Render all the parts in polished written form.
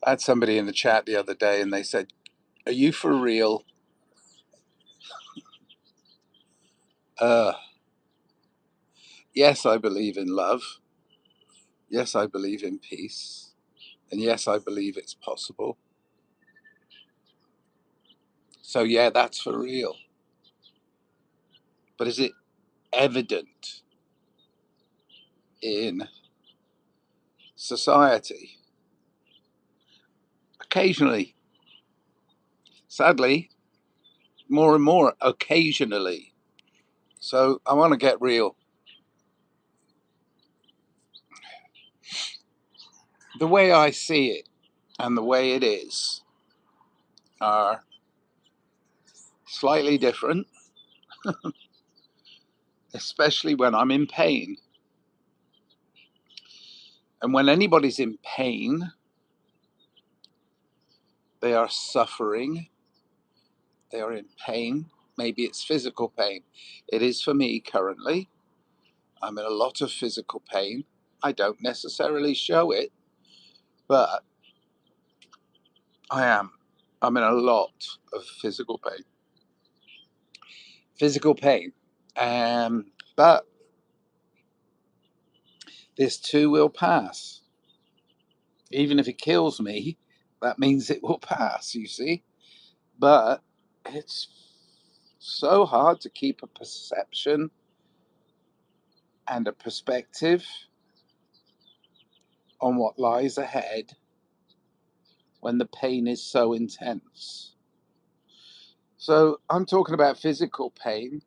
I had somebody in the chat the other day and they said, "Are you for real?" Yes, I believe in love. Yes, I believe in peace. And yes, I believe it's possible. So yeah, that's for real. But is it evident in society? Occasionally. Sadly, more and more occasionally. So I want to get real. The way I see it and the way it is are slightly different, especially when I'm in pain. And when anybody's in pain, they are suffering, they are in pain. Maybe it's physical pain. It is for me currently. I'm in a lot of physical pain. I don't necessarily show it, but I am. I'm in a lot of physical pain. Physical pain. But this too will pass. Even if it kills me, that means it will pass, you see. But it's so hard to keep a perception and a perspective on what lies ahead when the pain is so intense. So I'm talking about physical pain,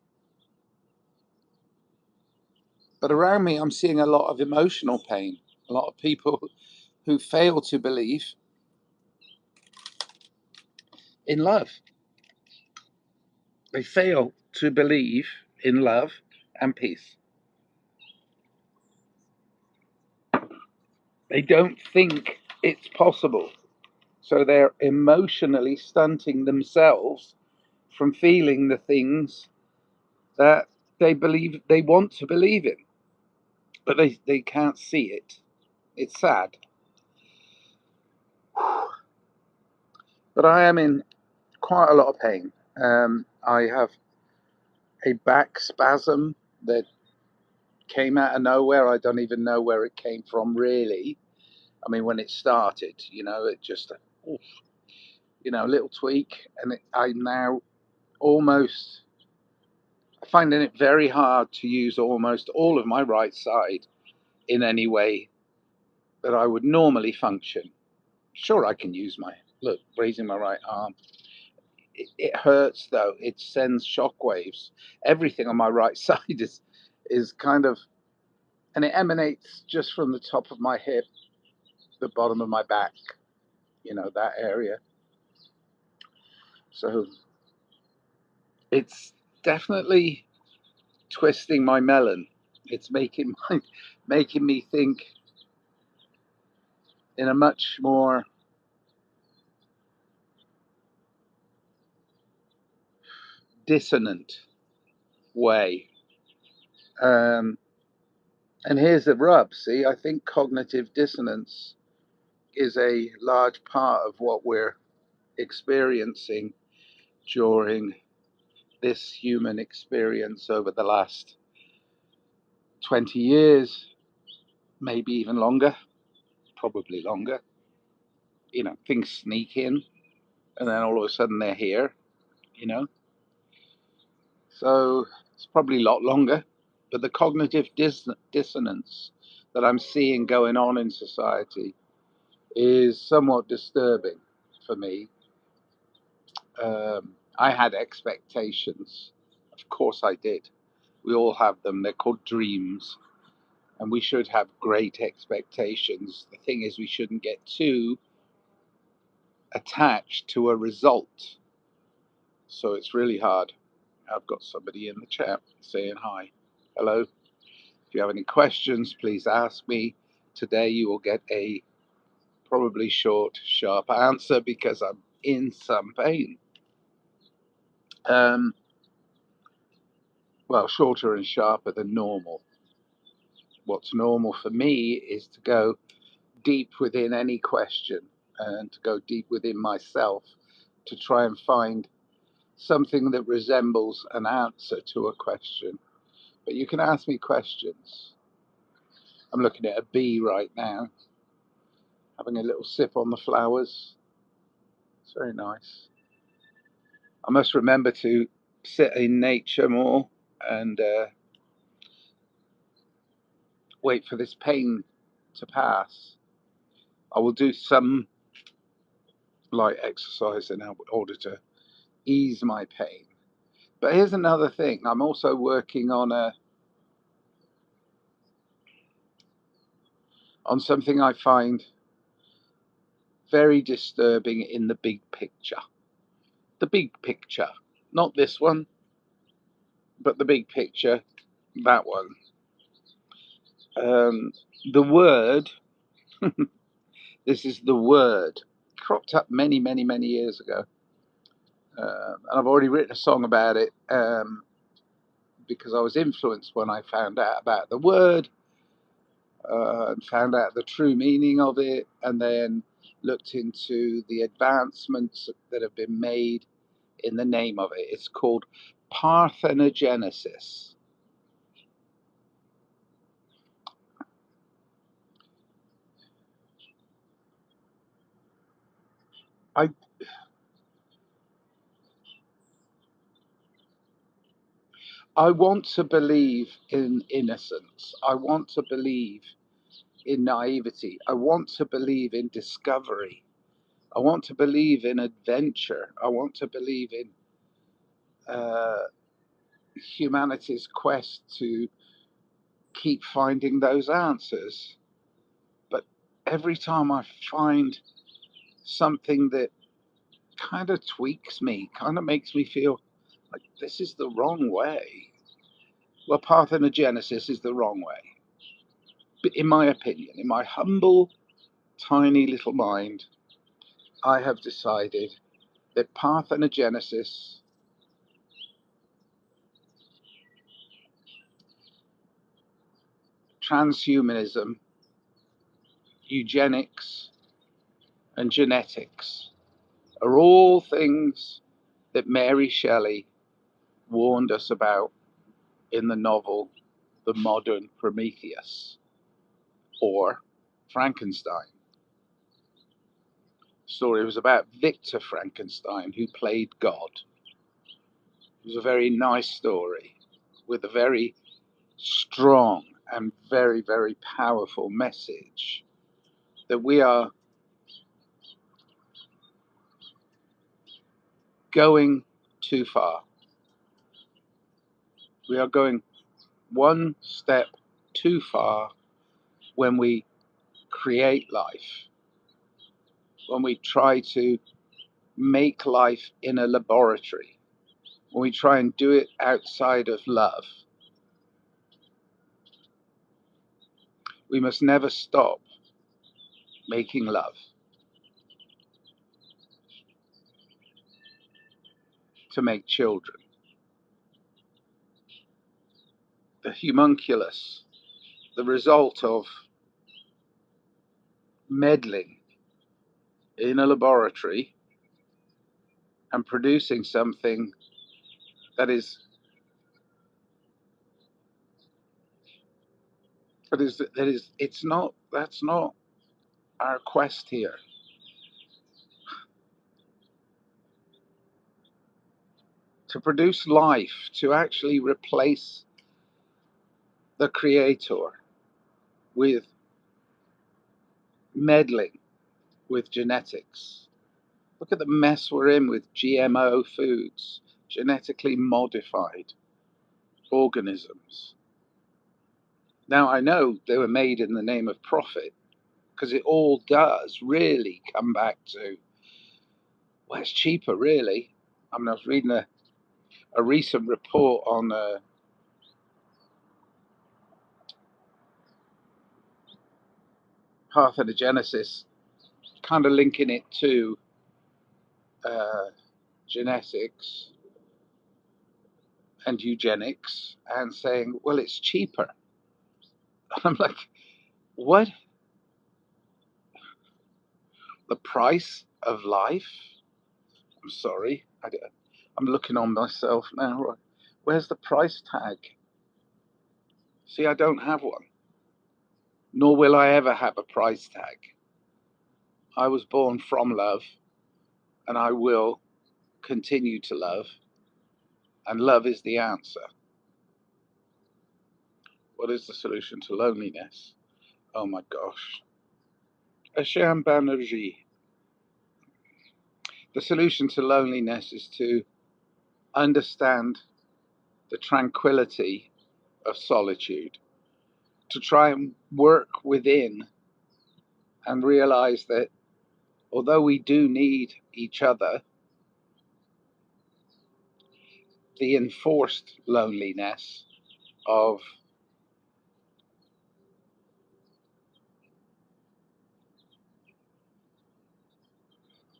but around me I'm seeing a lot of emotional pain, a lot of people who fail to believe in love. They fail to believe in love and peace. They don't think it's possible. So they're emotionally stunting themselves from feeling the things that they want to believe in, but they can't see it. It's sad. But I am in quite a lot of pain. I have a back spasm that came out of nowhere. I don't even know where it came from, really. I mean, when it started, it just, a little tweak, and I'm now almost finding it very hard to use almost all of my right side in any way that I would normally function. Sure, I can use raising my right arm. It hurts though. It sends shockwaves. Everything on my right side is kind of, and it emanates just from the top of my hip, the bottom of my back, that area. So it's definitely twisting my melon. It's making me think in a much more dissonant way. Um, and here's the rub. See, I think cognitive dissonance is a large part of what we're experiencing during this human experience over the last 20 years, maybe even longer, probably longer. Things sneak in and then all of a sudden they're here, you know. So it's probably a lot longer. But the cognitive dissonance that I'm seeing going on in society is somewhat disturbing for me. I had expectations. Of course I did. We all have them. They're called dreams. And we should have great expectations. The thing is, we shouldn't get too attached to a result. So it's really hard. I've got somebody in the chat saying hi. Hello. If you have any questions, please ask me. Today you will get a probably short, sharp answer because I'm in some pain. Well, shorter and sharper than normal. What's normal for me is to go deep within any question and to go deep within myself to try and find something that resembles an answer to a question. But you can ask me questions. I'm looking at a bee right now, having a little sip on the flowers. It's very nice. I must remember to sit in nature more and wait for this pain to pass. I will do some light exercise in order to ease my pain. But here's another thing. I'm also working on something I find very disturbing in the big picture. The big picture, not this one, but the big picture, that one. The word, this is the word, cropped up many, many, many years ago. And I've already written a song about it because I was influenced when I found out about the word and found out the true meaning of it, and then looked into the advancements that have been made in the name of it. It's called parthenogenesis. I want to believe in innocence. I want to believe in naivety. I want to believe in discovery. I want to believe in adventure. I want to believe in humanity's quest to keep finding those answers. But every time I find something that kind of tweaks me, kind of makes me feel like this is the wrong way. Well, parthenogenesis is the wrong way. But in my opinion, in my humble, tiny little mind, I have decided that parthenogenesis, transhumanism, eugenics, and genetics are all things that Mary Shelley warned us about in the novel The Modern Prometheus, or Frankenstein. The story was about Victor Frankenstein, who played God. It was a very nice story with a very strong and very, very powerful message that we are going too far. We are going one step too far when we create life, when we try to make life in a laboratory, when we try and do it outside of love. We must never stop making love. To make children. The homunculus, the result of meddling in a laboratory and producing something that is it's not, that's not our quest here. To produce life, to actually replace the creator with meddling with genetics. Look at the mess we're in with GMO foods, genetically modified organisms. Now, I know they were made in the name of profit, because it all does really come back to, well, it's cheaper, really. I mean, I was reading a recent report on parthenogenesis, kind of linking it to genetics and eugenics, and saying, well, it's cheaper. I'm like, what? The price of life? I'm sorry. I'm looking on myself now. Where's the price tag? See, I don't have one. Nor will I ever have a price tag. I was born from love, and I will continue to love, and love is the answer. What is the solution to loneliness? Oh my gosh. Asham Banerjee. The solution to loneliness is to understand the tranquility of solitude, to try and work within and realize that although we do need each other, the enforced loneliness of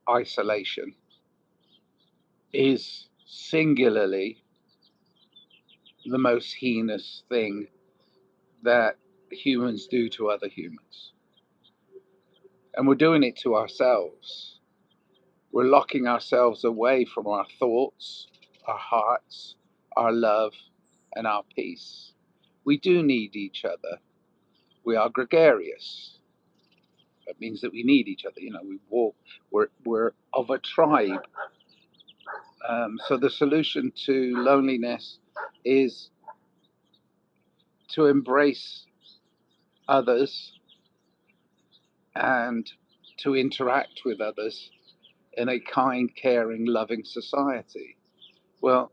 isolation is singularly the most heinous thing that humans do to other humans. And we're doing it to ourselves. We're locking ourselves away from our thoughts, our hearts, our love, and our peace. We do need each other. We are gregarious. That means that we need each other. You know, we walk. We're of a tribe. So the solution to loneliness is to embrace others and to interact with others in a kind, caring, loving society. Well,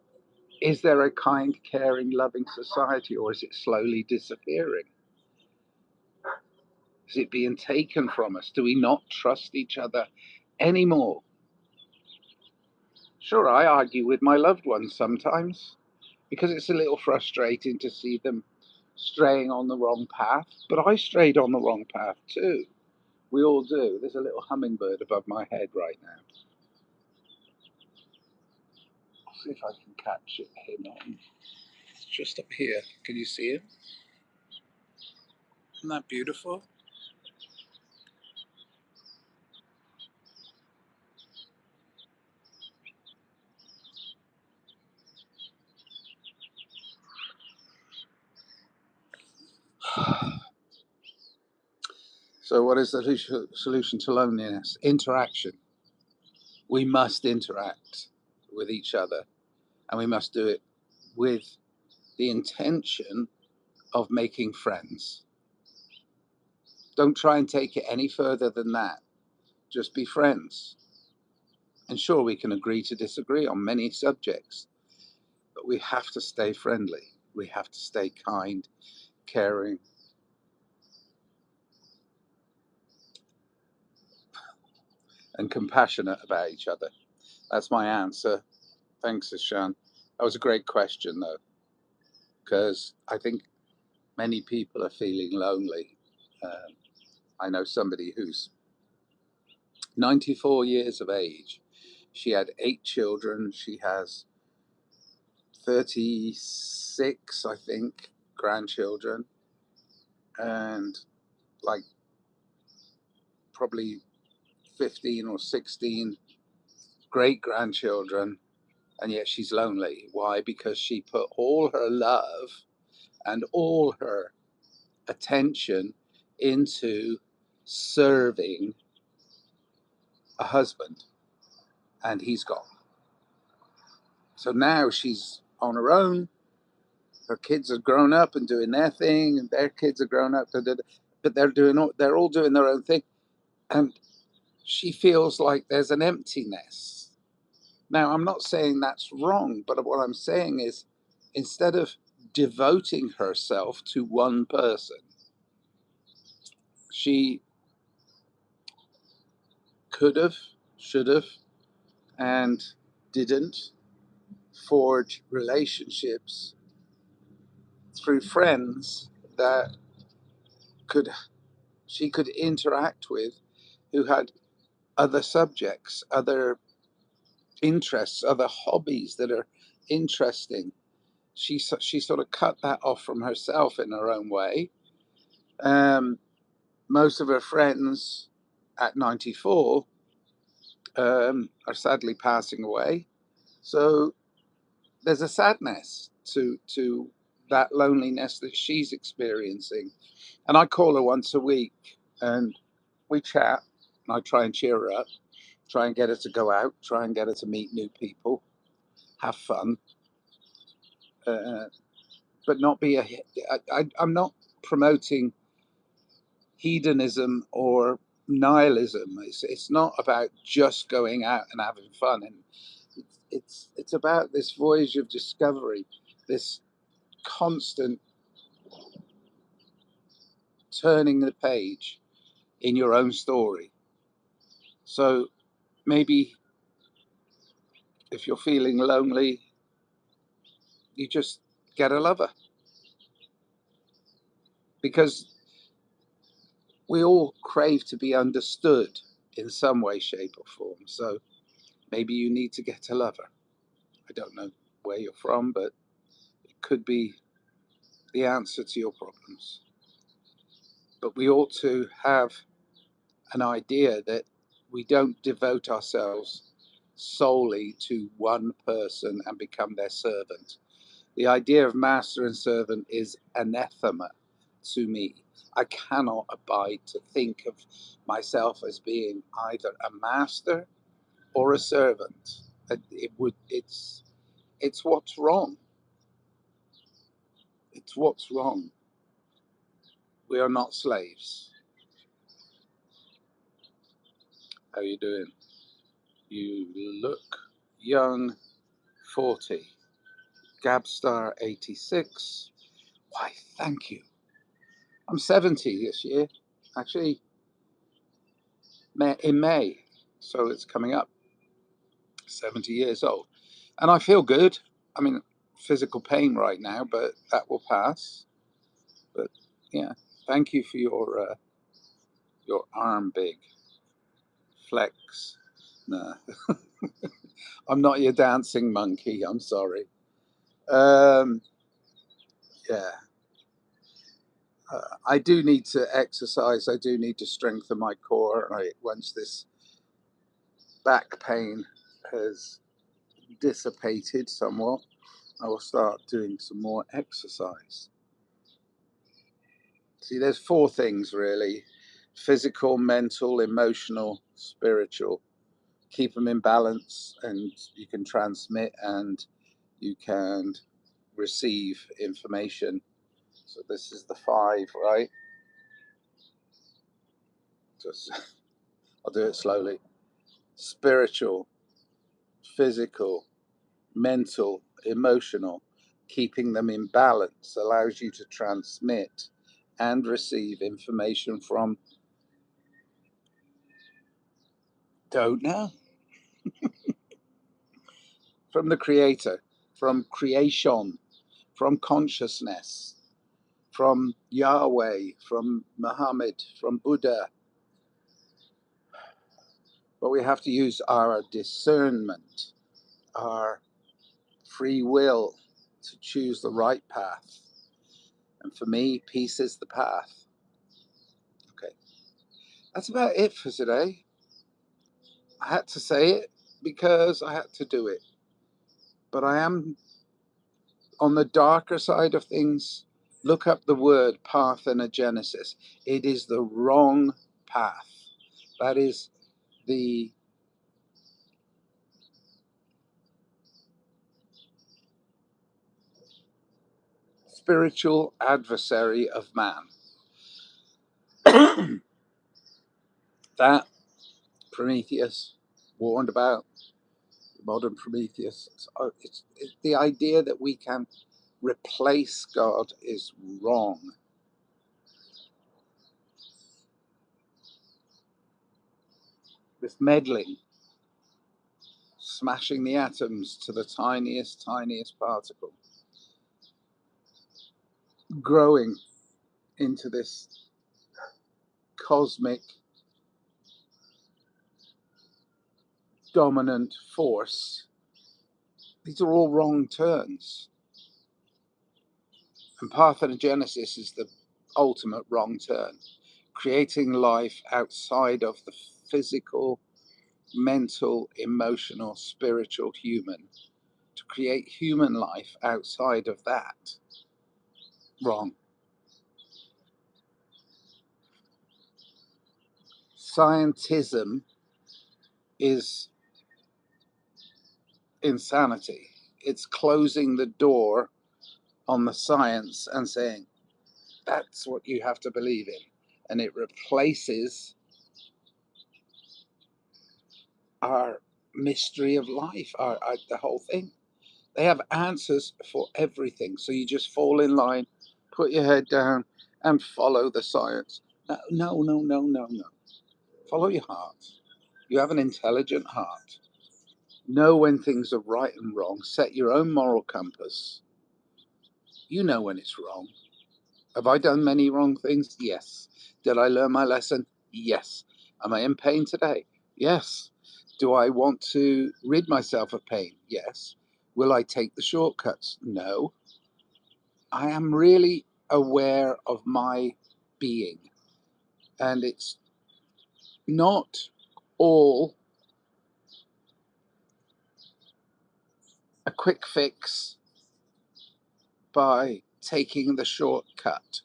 is there a kind, caring, loving society, or is it slowly disappearing? Is it being taken from us? Do we not trust each other anymore? Sure, I argue with my loved ones sometimes because it's a little frustrating to see them straying on the wrong path, but I strayed on the wrong path too. We all do. There's a little hummingbird above my head right now. I'll see if I can catch him on. It's just up here. Can you see him? Isn't that beautiful? So, what is the solution to loneliness? Interaction. We must interact with each other, and we must do it with the intention of making friends. Don't try and take it any further than that. Just be friends. And sure, we can agree to disagree on many subjects, but we have to stay friendly. We have to stay kind, caring, and compassionate about each other. That's my answer. Thanks, Ishan. That was a great question, though, because I think many people are feeling lonely. I know somebody who's 94 years of age. She had 8 children. She has 36, I think, grandchildren, and like probably 15 or 16 great grandchildren. And yet she's lonely. Why? Because she put all her love and all her attention into serving a husband, and he's gone. So now she's on her own. Her kids are grown up and doing their thing, and their kids are grown up, but they're all doing their own thing, and she feels like there's an emptiness. Now, I'm not saying that's wrong, but what I'm saying is, instead of devoting herself to one person, she could have, should have, and didn't forge relationships through friends that could she could interact with, who had other subjects, other interests, other hobbies that are interesting. She sort of cut that off from herself in her own way. Most of her friends at 94 are sadly passing away. So there's a sadness to that loneliness that she's experiencing. And I call her once a week and we chat and I try and cheer her up, try and get her to go out, try and get her to meet new people, have fun, uh, but not be I'm not promoting hedonism or nihilism. It's not about just going out and having fun. And it's about this voyage of discovery, this constant turning the page in your own story. So maybe if you're feeling lonely, you just get a lover, because we all crave to be understood in some way, shape, or form. So maybe you need to get a lover. I don't know where you're from, but it could be the answer to your problems. But we ought to have an idea that we don't devote ourselves solely to one person and become their servant. The idea of master and servant is anathema to me. I cannot abide to think of myself as being either a master or a servant. It's what's wrong. It's what's wrong. We are not slaves. How are you doing? You look young. 40. Gabstar 86. Why, thank you. I'm 70 this year, actually, in May. So it's coming up. 70 years old. And I feel good. I mean, physical pain right now, but that will pass. But yeah, thank you for your arm big flex. No, I'm not your dancing monkey. I'm sorry. Um, yeah, I do need to exercise. I do need to strengthen my core. Once this back pain has dissipated somewhat, I will start doing some more exercise. See, there's four things really: physical, mental, emotional, spiritual. Keep them in balance, and you can transmit and you can receive information. So this is the five, right? Just I'll do it slowly. Spiritual, physical, mental, emotional. Keeping them in balance allows you to transmit and receive information from, don't know, from the creator, from creation, from consciousness, from Yahweh, from Muhammad, from Buddha. But we have to use our discernment, our free will to choose the right path. And for me, peace is the path. Okay, that's about it for today. I had to say it because I had to do it. But I am on the darker side of things. Look up the word parthenogenesis. It is the wrong path. That is the spiritual adversary of man. That Prometheus warned about, modern Prometheus. It's the idea that we can replace God is wrong. This meddling, smashing the atoms to the tiniest particle, growing into this cosmic dominant force. These are all wrong turns. And parthenogenesis is the ultimate wrong turn. creating life outside of the physical, mental, emotional, spiritual, human, to create human life outside of that. Wrong. Scientism is insanity. It's closing the door on the science and saying that's what you have to believe in, and it replaces our mystery of life, the whole thing. They have answers for everything, so you just fall in line, put your head down, and follow the science. No, no, no, no, no, no. Follow your heart. You have an intelligent heart. Know when things are right and wrong. Set your own moral compass. You know when it's wrong. Have I done many wrong things? Yes. Did I learn my lesson? Yes. Am I in pain today? Yes. Do I want to rid myself of pain? Yes. Will I take the shortcuts? No. I am really aware of my being, and it's not all a quick fix by taking the shortcut.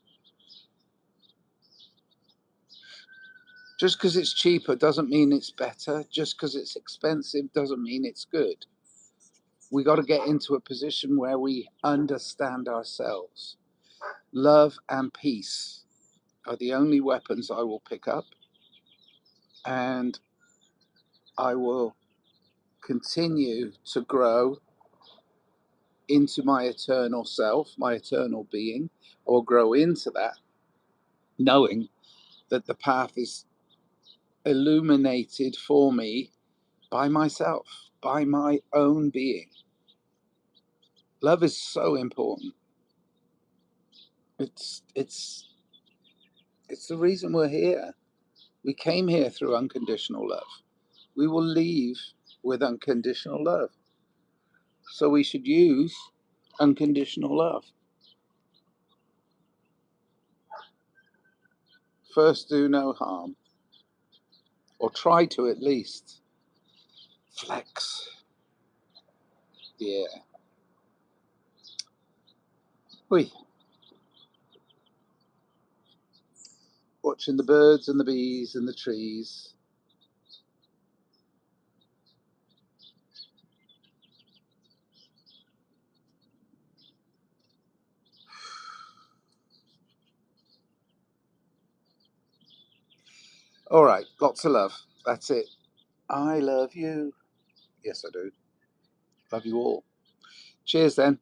Just because it's cheaper doesn't mean it's better. Just because it's expensive doesn't mean it's good. We got to get into a position where we understand ourselves. Love and peace are the only weapons I will pick up, and I will continue to grow into my eternal self, my eternal being, or grow into that, knowing that the path is illuminated for me by myself, by my own being. Love is so important. It's the reason we're here. We came here through unconditional love. We will leave with unconditional love. So we should use unconditional love. First, do no harm, or try to at least. Flex. Yeah. Oi. Watching the birds and the bees and the trees. All right, lots of love. That's it. I love you. Yes, I do. Love you all. Cheers then.